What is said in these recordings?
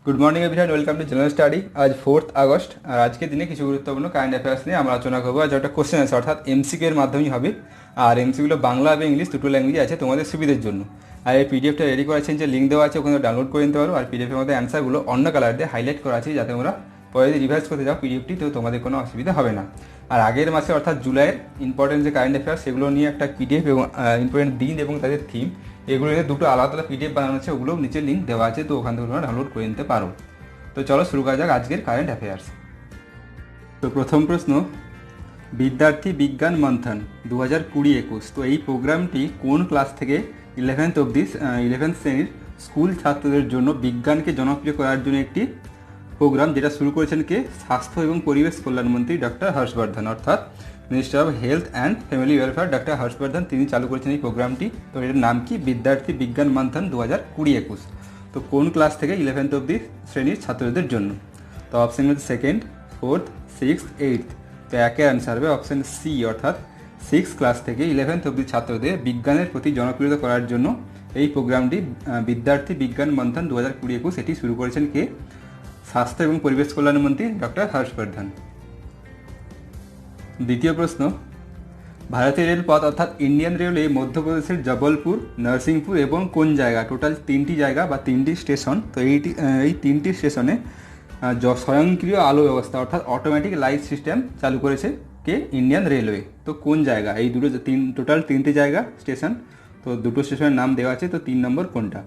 Good morning everyone, welcome to general study. आज 4 August আর আজকের দিনে কিছু গুরুত্বপূর্ণ কারেন্ট অ্যাফেয়ার্স নিয়ে আমরা আলোচনা করবো। আজ একটা কোশ্চেন আছে, অর্থাৎ এমসিকিউ এর মাধ্যমেই হবে। আর এমসিকিউগুলো বাংলা এবং ইংলিশ দুটো ল্যাঙ্গুয়েজে আছে তোমাদের সুবিধার জন্য। আর এই পিডিএফটা রেডি করা আছে, যে লিঙ্ক দেওয়া আছে ওখানে ডাউনলোড করে নিতে পারো। আর পিডিএফের মধ্যে অ্যান্সারগুলো অন্য কালার দিয়ে হাইলাইট করা আছে, যাতে তোমরা পরে রিভাইজ করতে যাও পিডিএফটি, তো তোমাদের কোনো অসুবিধা হবে না। আর আগের মাসে অর্থাৎ জুলাইয়ের ইম্পর্টেন্ট যে কারেন্ট অ্যাফেয়ার্স সেগুলো নিয়ে একটা পিডিএফ এবং ইম্পর্টেন্ট দিন এবং তাদের থিম এগুলো নিয়ে দুটো আলাদা আলাদা পিডিএফ বানানো আছে, ওগুলো নিচে লিঙ্ক দেওয়া আছে, তো ওখান থেকে তোমরা ডাউনলোড করে নিতে পারো। তো চলো শুরু করা যাক আজকের কারেন্ট অ্যাফেয়ার্স। তো প্রথম প্রশ্ন, বিদ্যার্থী বিজ্ঞান মন্থন 2020-21। তো এই প্রোগ্রামটি কোন ক্লাস থেকে 11th শ্রেণীর স্কুল ছাত্রদের জন্য বিজ্ঞানকে জনপ্রিয় করার জন্য একটি প্রোগ্রাম, যেটা শুরু করেছেন কে? স্বাস্থ্য এবং পরিবেশ কল্যাণমন্ত্রী ডক্টর হর্ষবর্ধন, অর্থাৎ minister of health and family welfare doctor Harshvardhan, তিনি চালু করেছেন এই প্রোগ্রামটি। তো এটার নাম কি? বিদ্যার্থী বিজ্ঞান মন্থন 2020-21। তো কোন ক্লাস থেকে? 11th শ্রেণীর ছাত্রদের জন্য। তো অপশন হচ্ছে 2nd, 4th, 6th, 8th। তো একের অ্যান্সার হবে অপশন সি, অর্থাৎ 6 ক্লাস থেকে 11th ছাত্রদের বিজ্ঞানের প্রতি জনপ্রিয়তা করার জন্য এই প্রোগ্রামটি বিদ্যার্থী বিজ্ঞান মন্থন 2020-21 এটি শুরু করেছেন কে? স্বাস্থ্য এবং পরিবেশ কল্যাণমন্ত্রী ডক্টর হর্ষবর্ধন। দ্বিতীয় প্রশ্ন, ভারতীয় রেলপথ অর্থাৎ ইন্ডিয়ান রেলওয়ে মধ্যপ্রদেশের জবলপুর, নরসিংপুর এবং কোন জায়গা, টোটাল 3টি জায়গা বা 3টি স্টেশন। তো এই 3টি স্টেশনে স্বয়ংক্রিয় আলো ব্যবস্থা অর্থাৎ অটোমেটিক লাইট সিস্টেম চালু করেছে কে? Indian railway. তো কোন জায়গা? এই টোটাল 3টি জায়গা স্টেশন, তো দুটো স্টেশনের নাম দেওয়া আছে, তো 3 নম্বর কোনটা?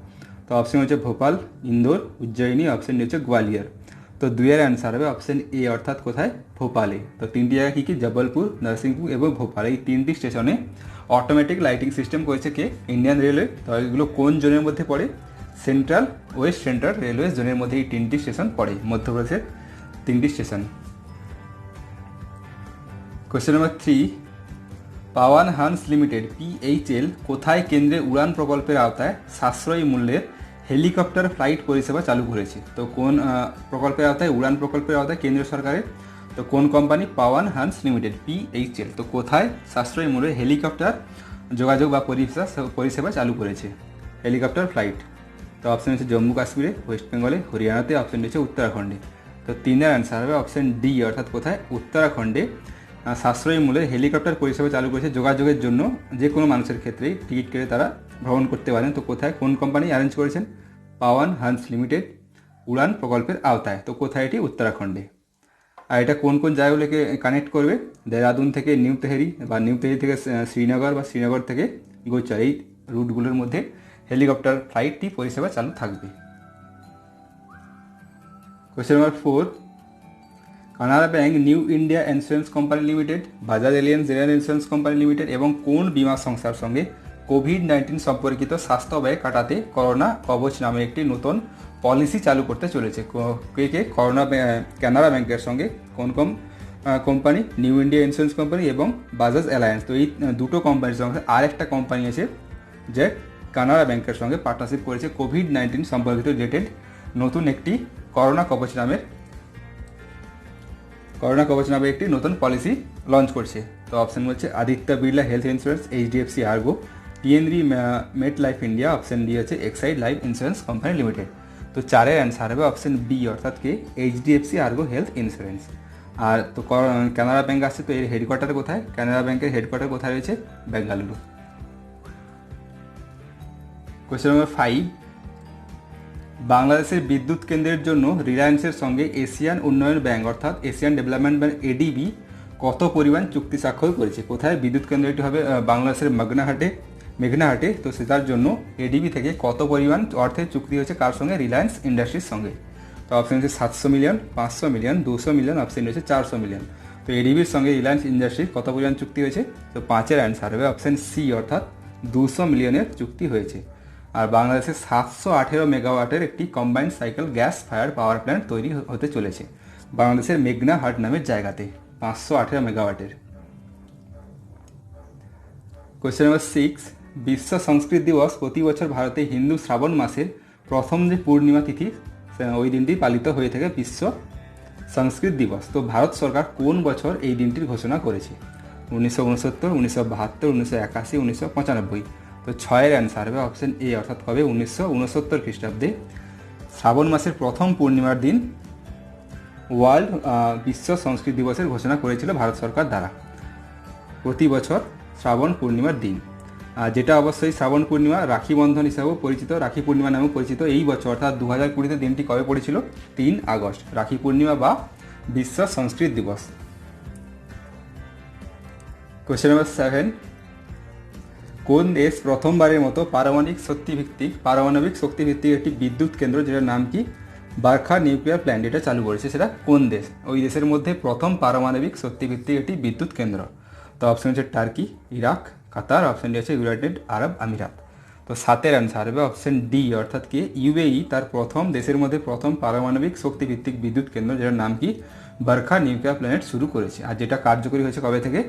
তো অপশন হচ্ছে ভোপাল, ইন্দোর, উজ্জয়িনী, অপশন হচ্ছে গোয়ালিয়র। তো 2-এর অ্যান্সার হবে অপশন এ, অর্থাৎ কোথায়? ভোপালে। তো 3টি জায়গা কী কী? জবলপুর, নরসিংপুর এবং ভোপাল। এই 3টি স্টেশনে অটোমেটিক লাইটিং সিস্টেম করেছে কে? Indian railway. তো এগুলো কোন জোনের মধ্যে পড়ে? সেন্ট্রাল ওয়েস্ট সেন্ট্রাল রেলওয়ে জোনের মধ্যে এই 3টি স্টেশন পড়ে, মধ্যপ্রদেশের 3টি station. Question number 3, Pawan Hans limited PHL কোথায় কেন্দ্রের উড়ান প্রকল্পের আওতায় সাশ্রয়ী মূল্যের হেলিকপ্টার ফ্লাইট পরিষেবা চালু করেছে? তো কোন প্রকল্পের আওতায়? উড়ান প্রকল্পের আওতায় কেন্দ্রীয় সরকারের। তো কোন company? Pawan Hans limited PHL। তো কোথায় সাশ্রয়ী মূল্যের হেলিকপ্টার যোগাযোগ বা পরিষেবা চালু করেছে? Helicopter flight. তো অপশন হচ্ছে জম্মু কাশ্মীরে, ওয়েস্ট বেঙ্গলে, হরিয়ানাতে, অপশন হচ্ছে উত্তরাখণ্ডে। তো 3-এর অ্যান্সার হবে অপশন ডি, অর্থাৎ কোথায়? উত্তরাখণ্ডে সাশ্রয়ী মূল্যে হেলিকপ্টার পরিষেবা চালু করেছে যোগাযোগের জন্য। যে কোনো মানুষের ক্ষেত্রেই টিকিট কেটে তারা ভ্রমণ করতে পারেন। তো কোথায়, কোন কোম্পানি অ্যারেঞ্জ করেছেন? পাওয়ান হান্স লিমিটেড উড়ান প্রকল্পের আওতায়। তো কোথায় এটি? উত্তরাখণ্ডে। আর এটা কোন কোন জায়গাগুলোকে কানেক্ট করবে? দেহরাদুন থেকে নিউ তেহরি, বা নিউ তেহরি থেকে শ্রীনগর, বা শ্রীনগর থেকে গোচর, এই রুটগুলোর মধ্যে হেলিকপ্টার ফ্লাইটটি পরিষেবা চালু থাকবে। Question number 4, Canara bank New India insurance company limited, Bajaj Allianz general insurance company limited এবং কোন বীমা সংস্থার সঙ্গে কোভিড-19 সম্পর্কিত স্বাস্থ্য ব্যয় কাটাতে করোনা কবচ নামে একটি নতুন পলিসি চালু করতে চলেছে? কে? কানাড়া ব্যাংকের সঙ্গে কোন company? New India insurance company এবং বাজাজ অ্যালায়েন্স। তো এই দুটো কোম্পানির সঙ্গে আরেকটা কোম্পানি আছে যে কানাড়া ব্যাংকের সঙ্গে পার্টনারশিপ করেছে, কোভিড-19 সম্পর্কিত রিলেটেড নতুন একটি করোনা কবচ নামে একটি নতুন পলিসি লঞ্চ করছে। তো অপশন হচ্ছে Aditya Birla health insurance, HDFC Ergo, PNB Met Life India, option D হচ্ছে Exide life insurance company limited. তো 4-এর অ্যান্সার হবে অপশন বি, অর্থাৎ কে? HDFC Ergo health insurance. আর তো কানাড়া ব্যাংক আসছে, তো এর হেডকোয়ার্টার কোথায়? কানাড়া ব্যাংকের হেডকোয়ার্টার কোথায় রয়েছে? বেঙ্গালুরু। কোয়েশ্চেন নম্বর 5, বাংলাদেশের বিদ্যুৎ কেন্দ্রের জন্য রিলায়েন্সের সঙ্গে এশিয়ান উন্নয়ন ব্যাংক অর্থাৎ এশিয়ান ডেভেলপমেন্ট ব্যাংক ADB কত পরিমাণ চুক্তি স্বাক্ষর করেছে? কোথায় বিদ্যুৎ কেন্দ্রটি হবে? বাংলাদেশের মেঘনাহাটে। তো সেটার জন্য ADB থেকে কত পরিমাণ অর্থের চুক্তি হয়েছে কার সঙ্গে? রিলায়েন্স ইন্ডাস্ট্রির সঙ্গে। তো অপশন হচ্ছে 700 মিলিয়ন, 500 মিলিয়ন, 200 মিলিয়ন, অপশন হচ্ছে 400 মিলিয়ন। তো ADBর সঙ্গে রিলায়েন্স ইন্ডাস্ট্রির কত পরিমাণ চুক্তি হয়েছে? তো 5-এর অ্যান্সার হবে অপশন সি, অর্থাৎ 200 মিলিয়নের চুক্তি হয়েছে। আর বাংলাদেশে 718 মেগাওয়াটের একটি combined cycle gas fire power plant তৈরি হতে চলেছে বাংলাদেশের মেঘনাহাট নামের জায়গাতে, 518 মেগাওয়াটের। কোয়েশ্চেন নম্বর 6, বিশ্ব সংস্কৃত দিবস প্রতি বছর ভারতে হিন্দু শ্রাবণ মাসের প্রথম যে পূর্ণিমা তিথি ওই দিনটি পালিত হয়ে থাকে বিশ্ব সংস্কৃত দিবস। তো ভারত সরকার কোন বছর এই দিনটির ঘোষণা করেছে? 1969, 1972, 1981, 1995। তো 6-এর অ্যান্সার হবে অপশন এ, অর্থাৎ হবে 1969 খ্রিস্টাব্দে শ্রাবণ মাসের প্রথম পূর্ণিমার দিন ওয়ার্ল্ড বিশ্ব সংস্কৃত দিবসের ঘোষণা করেছিল ভারত সরকার দ্বারা। প্রতি বছর শ্রাবণ পূর্ণিমার দিন, যেটা অবশ্যই শ্রাবণ পূর্ণিমা রাখি বন্ধন হিসাবেও পরিচিত, রাখি পূর্ণিমা নামেও পরিচিত। এই বছর অর্থাৎ 2020-তে দিনটি কবে পড়েছিল? 3 আগস্ট, রাখি পূর্ণিমা বা বিশ্ব সংস্কৃত দিবস। কোশ্চেন নাম্বার 7, কোন দেশ প্রথমবারের মতো পারমাণবিক শক্তিভিত্তিক একটি বিদ্যুৎ কেন্দ্র, যেটার নাম কি বার্খা নিউক্লিয়ার প্ল্যান্ট, এটা চালু করেছে? সেটা কোন দেশ? ওই দেশের মধ্যে প্রথম পারমাণবিক শক্তিভিত্তিক একটি বিদ্যুৎ কেন্দ্র। তো অপশন হচ্ছে টার্কি, ইরাক, কাতার, অপশন ডি হচ্ছে ইউনাইটেড আরব আমিরাত। তো 7-এর অ্যান্সার হবে অপশন ডি, অর্থাৎ কি ইউএই তার প্রথম দেশের মধ্যে প্রথম পারমাণবিক শক্তিভিত্তিক বিদ্যুৎ কেন্দ্র, যেটার নাম কি বার্খা নিউক্লিয়ার প্ল্যান্ট শুরু করেছে। আর যেটা কার্যকরী হয়েছে কবে থেকে?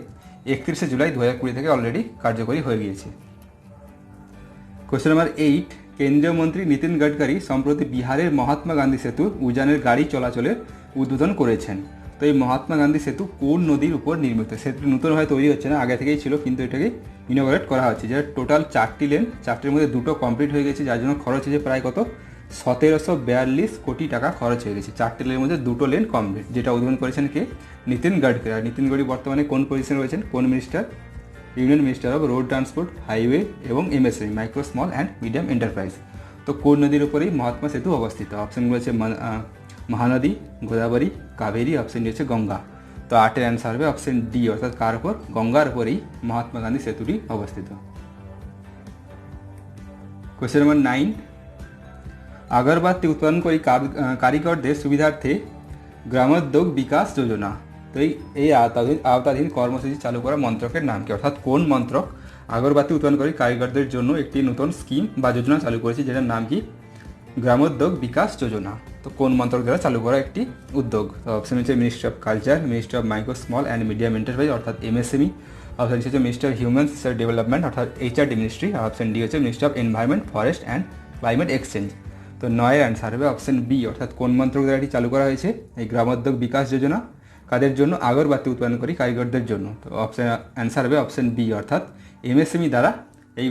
31শে জুলাই 2020 থেকে অলরেডি কার্যকরী হয়ে গিয়েছে। কোশ্চেন নাম্বার 8, কেন্দ্রীয় মন্ত্রী নীতিন গডকরি সম্প্রতি বিহারের মহাত্মা গান্ধী সেতু উজানের গাড়ি চলাচলের উদ্বোধন করেছেন। তো এই মহাত্মা গান্ধী সেতু কোন নদীর উপর নির্মিত? সেতুটি নতুনভাবে তৈরি হচ্ছে না, আগে থেকেই ছিল, কিন্তু এটাকে ইনোগ্রেট করা হচ্ছে। যেটা টোটাল 4টি লেন, 4টির মধ্যে 2টো কমপ্লিট হয়ে গেছে, যার জন্য খরচ হয়েছে প্রায় কত? 1742 কোটি টাকা খরচ হয়ে গেছে। 4টি লেনের মধ্যে 2টো লেন কমপ্লিট, যেটা উদ্বোধন করেছেন কে? নীতিন গডকরি। আর নীতিন গডকরি বর্তমানে কোন পজিশনে রয়েছেন? কোন minister? Union minister of road transport, highway এবং MSME, micro small and medium enterprise. তো কোন নদীর উপরেই মহাত্মা সেতু অবস্থিত? অপশনগুলো হচ্ছে মহানদী, গোদাবরী, কাবেরী, অপশন ডি হচ্ছে গঙ্গা। তো 8-এর অ্যান্সার হবে অপশন ডি, অর্থাৎ কার উপর? গঙ্গার উপরেই মহাত্মা গান্ধী সেতুটি অবস্থিত। কোশ্চেন নাম্বার 9, আগরবাতি উৎপাদনকারী কারিগরদের সুবিধার্থে গ্রামোদ্যোগ বিকাশ যোজনা, তো এই আওতাধীন কর্মসূচি চালু করা মন্ত্রকের নাম কি? অর্থাৎ কোন মন্ত্রক আগরবাতি উৎপাদনকারী কারিগরদের জন্য একটি নতুন স্কিম বা যোজনা চালু করেছে, যেটার নাম কি গ্রামোদ্যোগ বিকাশ যোজনা? তো কোন মন্ত্রক দ্বারা চালু করা একটি উদ্যোগ? অপশন হচ্ছে ministry of culture, ministry of micro small and medium enterprise অর্থাৎ এমএসএমই, অপশন হচ্ছে ministry of human resource development অর্থাৎ এইচআরডি মিনিস্ট্রি, অপশন ডি হচ্ছে ministry of environment, forest and climate exchange. তো 9-এর অ্যান্সার হবে অপশন বি, অর্থাৎ কোন মন্ত্রক দ্বারা এটি চালু করা হয়েছে এই গ্রামোদ্যোগ বিকাশ যোজনা? কাদের জন্য? আগরবাতি উৎপাদনকারী কারিগরদের জন্য। তো অপশন অ্যান্সার হবে অপশন বি, অর্থাৎ এমএসএমই দ্বারা এই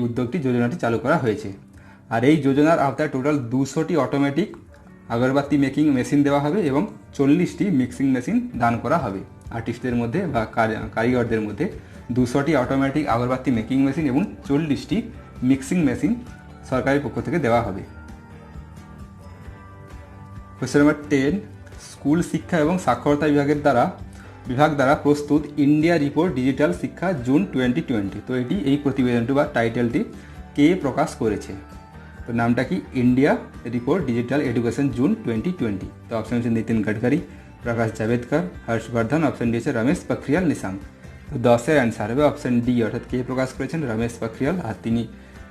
যোজনাটি চালু করা হয়েছে। আর এই যোজনার আওতায় টোটাল 200টি অটোমেটিক আগরবাতি মেকিং মেশিন দেওয়া হবে এবং 40টি মিক্সিং মেশিন দান করা হবে আর্টিস্টদের মধ্যে বা কারিগরদের মধ্যে। 200টি অটোমেটিক আগরবাতি মেকিং মেশিন এবং 40টি মিক্সিং মেশিন সরকারের পক্ষ থেকে দেওয়া হবে। কোশ্চেন নাম্বার 10, স্কুল শিক্ষা এবং সাক্ষরতা বিভাগ দ্বারা প্রস্তুত ইন্ডিয়া রিপোর্ট ডিজিটাল শিক্ষা জুন 2020। তো এই প্রতিবেদনটি বা টাইটেলটি কে প্রকাশ করেছে? তো নামটা কি? India report digital education June 2020। তো অপশন হচ্ছে নীতিন গডকরি, প্রকাশ জাভেদকর, হর্ষবর্ধন, অপশন ডি হচ্ছে রমেশ পোখরিয়াল নিশাঙ্ক। তো 10-এর অ্যান্সার হবে অপশন ডি, অর্থাৎ কে প্রকাশ করেছেন? রমেশ পোখরিয়াল। আর তিনি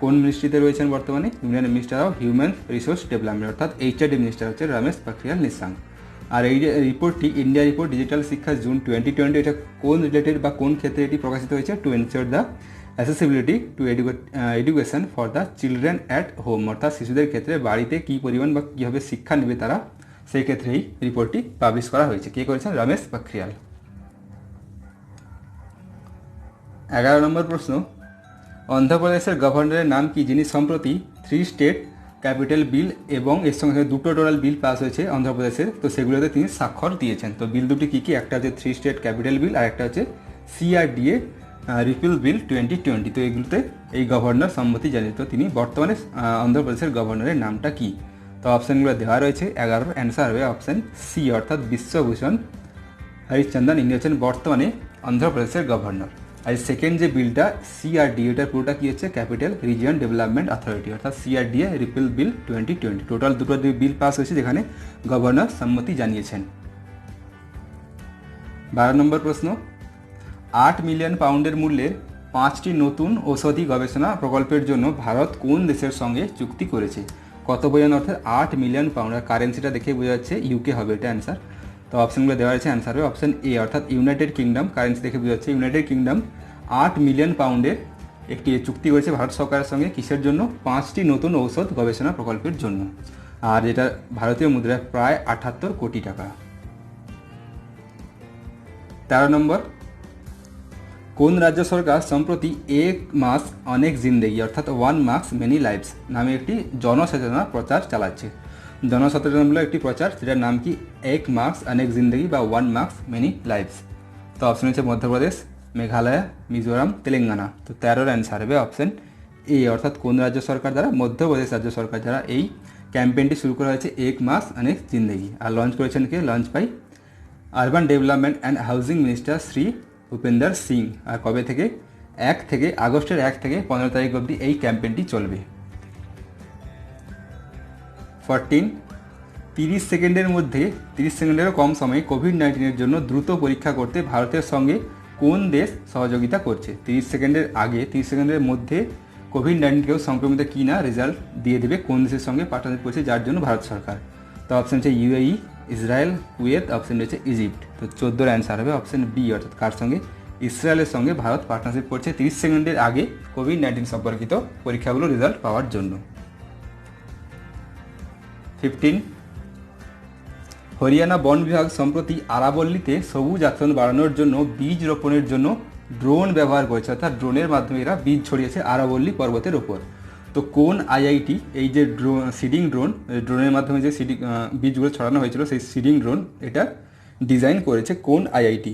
কোন মিনিস্ট্রিতে রয়েছেন বর্তমানে? Union minister of human resource development অর্থাৎ এইচআরডি মিনিস্টার হচ্ছে রমেশ পোখরিয়াল নিশাঙ্ক। আর এই যে রিপোর্টটি ইন্ডিয়া রিপোর্ট ডিজিটাল শিক্ষা জুন 2020, এটা কোন রিলেটেড বা কোন ক্ষেত্রে এটি প্রকাশিত হয়েছে? To ensure the accessibility to education for the children at home, অর্থাৎ শিশুদের ক্ষেত্রে বাড়িতে কী পরিমাণ বা কীভাবে শিক্ষা নেবে তারা, সেই ক্ষেত্রে এই রিপোর্টটি পাবলিশ করা হয়েছে। কে করেছেন? রমেশ পোখরিয়াল। 11 নম্বর প্রশ্ন, অন্ধ্রপ্রদেশের গভর্নরের নাম কি, যিনি সম্প্রতি 3 স্টেট ক্যাপিটাল বিল এবং এর সঙ্গে 2টো টোটাল বিল পাস হয়েছে অন্ধ্রপ্রদেশের, তো সেগুলোতে তিনি স্বাক্ষর দিয়েছেন? তো বিল দুটি কী কী? একটা হচ্ছে 3 স্টেট ক্যাপিটাল বিল আর একটা হচ্ছে সিআরডিএ রিপিল বিল 2020। তো এগুলোতে এই গভর্নর সম্মতি জানিয়ে। তো তিনি বর্তমানে অন্ধ্রপ্রদেশের গভর্নরের নামটা কি? তো অপশানগুলো দেওয়া রয়েছে। 11-র অ্যান্সার হবে অপশান সি, অর্থাৎ বিশ্বভূষণ হরিশ্চন্দ্রন। ইনি হচ্ছেন বর্তমানে অন্ধ্রপ্রদেশের গভর্নর। আর সেকেন্ড যে বিলটা সিআরডিএ, এটার পুরোটা কী হচ্ছে? ক্যাপিটাল রিজিয়ন ডেভেলপমেন্ট অথরিটি অর্থাৎ সিআরডিএ রিপিল বিল 2020। টোটাল 2টো বিল পাস হয়েছে যেখানে গভর্নর সম্মতি জানিয়েছেন। 12 নম্বর প্রশ্ন, 8 মিলিয়ন পাউন্ডের মূল্যের 5টি নতুন ঔষধি গবেষণা প্রকল্পের জন্য ভারত কোন দেশের সঙ্গে চুক্তি করেছে? কত বোঝানো? অর্থাৎ 8 মিলিয়ন পাউন্ড। আর কারেন্সিটা দেখে বোঝা যাচ্ছে ইউকে হবে এটা অ্যান্সার। তো অপশানগুলো দেওয়া আছে, অ্যান্সার হবে অপশান এ, অর্থাৎ ইউনাইটেড কিংডম। কারেন্সি দেখে বোঝা যাচ্ছে ইউনাইটেড কিংডম 8 মিলিয়ন পাউন্ডের একটি চুক্তি করেছে ভারত সরকারের সঙ্গে। কিসের জন্য? 5টি নতুন ঔষধ গবেষণা প্রকল্পের জন্য। আর যেটা ভারতীয় মুদ্রায় প্রায় 78 কোটি টাকা। 13 নম্বর, কোন রাজ্য সরকার সম্প্রতি এক মাস অনেক জিন্দেগি অর্থাৎ 1 মাস মেনি লাইভস নামে একটি জনসচেতনতা প্রচার চালাচ্ছে? জনসচেতনমূলক একটি প্রচার, যেটার নাম কি এক মার্কস অনেক জিন্দগি বা ওয়ান মার্কস মেনি লাইফস। তো অপশন হচ্ছে মধ্যপ্রদেশ, মেঘালয়, মিজোরাম, তেলেঙ্গানা। তো 13-র অ্যান্সার হবে অপশন এ, অর্থাৎ কোন রাজ্য সরকার দ্বারা? মধ্যপ্রদেশ রাজ্য সরকার দ্বারা এই ক্যাম্পেইনটি শুরু করা হয়েছে এক মাস অনেক জিন্দগি। আর লঞ্চ করেছেন কে? Launch by urban development and housing minister Shri Bhupender Singh. আর কবে থেকে? আগস্টের 1 থেকে 15 তারিখ অবধি এই ক্যাম্পেইনটি চলবে। 14, 30 সেকেন্ডের মধ্যে 30 সেকেন্ডেরও কম সময়ে কোভিড-19 জন্য দ্রুত পরীক্ষা করতে ভারতের সঙ্গে কোন দেশ সহযোগিতা করছে? 30 সেকেন্ডের আগে, 30 সেকেন্ডের মধ্যে কোভিড-19 কেউ সংক্রমিত কি না রেজাল্ট দিয়ে দেবে কোন দেশের সঙ্গে পার্টনারশিপ করছে, যার জন্য ভারত সরকার। তো অপশন হচ্ছে ইউএই, ইসরায়েল, কুয়েত, অপশন হচ্ছে ইজিপ্ট। তো 14-র অ্যান্সার হবে অপশন বি, অর্থাৎ কার সঙ্গে? ইসরায়েলের সঙ্গে ভারত পার্টনারশিপ করছে 30 সেকেন্ডের আগে কোভিড-19 সম্পর্কিত পরীক্ষাগুলো রেজাল্ট পাওয়ার জন্য। 15, হরিয়ানা বন বিভাগ সম্প্রতি আরাবল্লীতে সবুজ আচ্ছন্ন বাড়ানোর জন্য বীজ রোপণের জন্য ড্রোন ব্যবহার করেছে, অর্থাৎ ড্রোনের মাধ্যমে এরা বীজ ছড়িয়েছে আরাবল্লী পর্বতের ওপর। তো কোন আইআইটি এই যে সিডিং ড্রোনের মাধ্যমে যে বীজগুলো ছড়ানো হয়েছিল, সেই সিডিং ড্রোন এটা ডিজাইন করেছে কোন আইআইটি?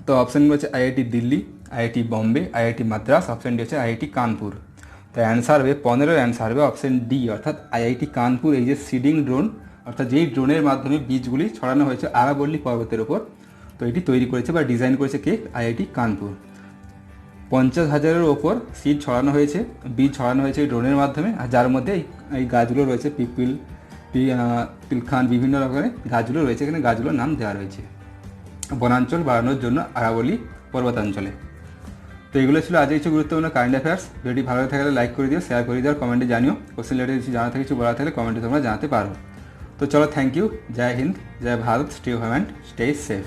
তো অপশানগুলো হচ্ছে IIT Delhi, IIT Bombay, IIT Madras, option D হচ্ছে আইআইটি কানপুর। তো অ্যান্সার হবে 15-র অ্যান্সার হবে অপশান ডি, অর্থাৎ আইআইটি কানপুর এই যে সিডিং ড্রোন, অর্থাৎ যেই ড্রোনের মাধ্যমে বীজগুলি ছড়ানো হয়েছে আরাবল্লী পর্বতের ওপর, তো এটি তৈরি করেছে বা ডিজাইন করেছে কে? আইআইটি কানপুর। 50,000-এর ওপর সিড ছড়ানো হয়েছে, বীজ ছড়ানো হয়েছে এই ড্রোনের মাধ্যমে, আর যার মধ্যে এই গাছগুলো রয়েছে পিলখান, বিভিন্ন রকমের গাছগুলো রয়েছে, এখানে গাছগুলোর নাম দেওয়া রয়েছে বনাঞ্চল বাড়ানোর জন্য আরাবল্লী পর্বতাঞ্চলে। তো এগুলো ছিল আজকে কিছু গুরুত্বপূর্ণ কারেন্ট অ্যাফেয়ার্স। ভিডিওটি ভালো থাকলে লাইক করে দিও, শেয়ার করে দিও, কমেন্টে জানিও। কোশ্চেন রিলেটেড কিছু জানা থাকে, কিছু বলা থাকলে কমেন্টে তোমরা জানাতে পারো। তো চলো, থ্যাংক ইউ, জয় হিন্দ, জয় Bharat, stay home and stay safe.